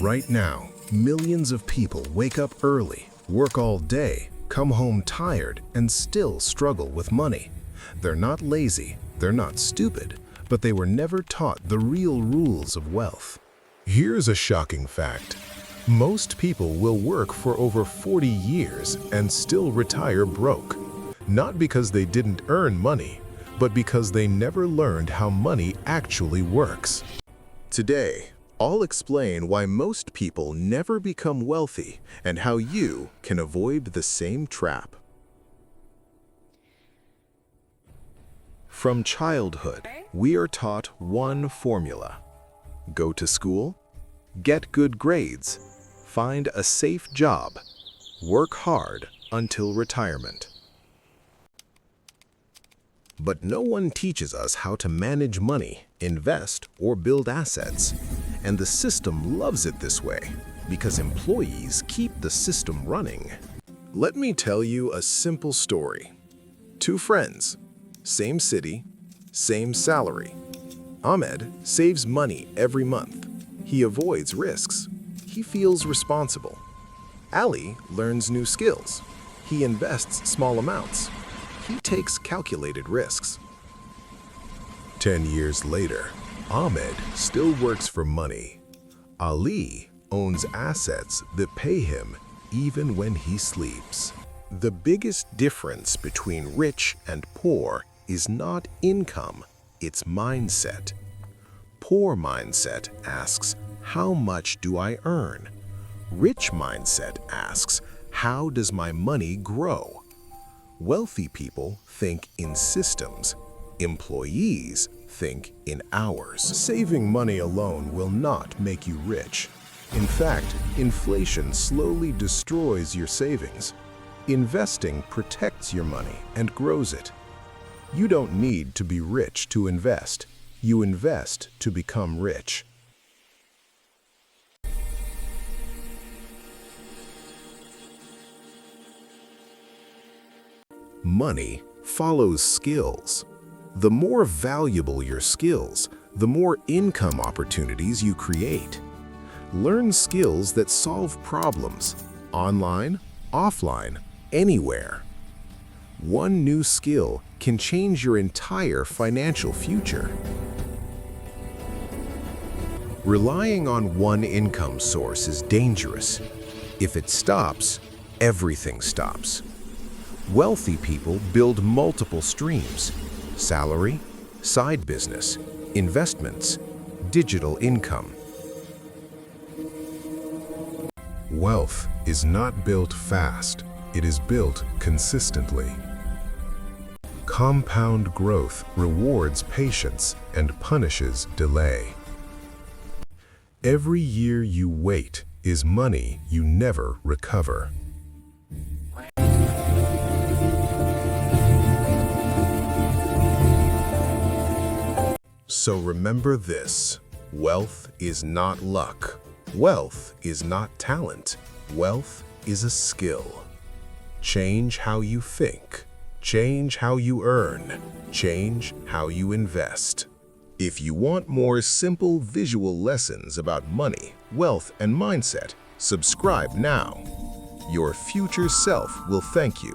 Right now, millions of people wake up early, work all day, come home tired, and still struggle with money. They're not lazy, they're not stupid, but they were never taught the real rules of wealth. Here's a shocking fact. Most people will work for over 40 years and still retire broke. Not because they didn't earn money, but because they never learned how money actually works. Today, I'll explain why most people never become wealthy and how you can avoid the same trap. From childhood, we are taught one formula. Go to school, get good grades, find a safe job, work hard until retirement. But no one teaches us how to manage money, invest, or build assets. And the system loves it this way, because employees keep the system running. Let me tell you a simple story. Two friends, same city, same salary. Ahmed saves money every month. He avoids risks. He feels responsible. Ali learns new skills. He invests small amounts. He takes calculated risks. 10 years later, Ahmed still works for money. Ali owns assets that pay him even when he sleeps. The biggest difference between rich and poor is not income, it's mindset. Poor mindset asks, how much do I earn? Rich mindset asks, how does my money grow? Wealthy people think in systems. Employees think in hours. Saving money alone will not make you rich. In fact, inflation slowly destroys your savings. Investing protects your money and grows it. You don't need to be rich to invest. You invest to become rich. Money follows skills. The more valuable your skills, the more income opportunities you create. Learn skills that solve problems, online, offline, anywhere. One new skill can change your entire financial future. Relying on one income source is dangerous. If it stops, everything stops. Wealthy people build multiple streams: salary, side business, investments, digital income. Wealth is not built fast, it is built consistently. Compound growth rewards patience and punishes delay. Every year you wait is money you never recover. So remember this, wealth is not luck. Wealth is not talent. Wealth is a skill. Change how you think. Change how you earn. Change how you invest. If you want more simple visual lessons about money, wealth, and mindset, subscribe now. Your future self will thank you.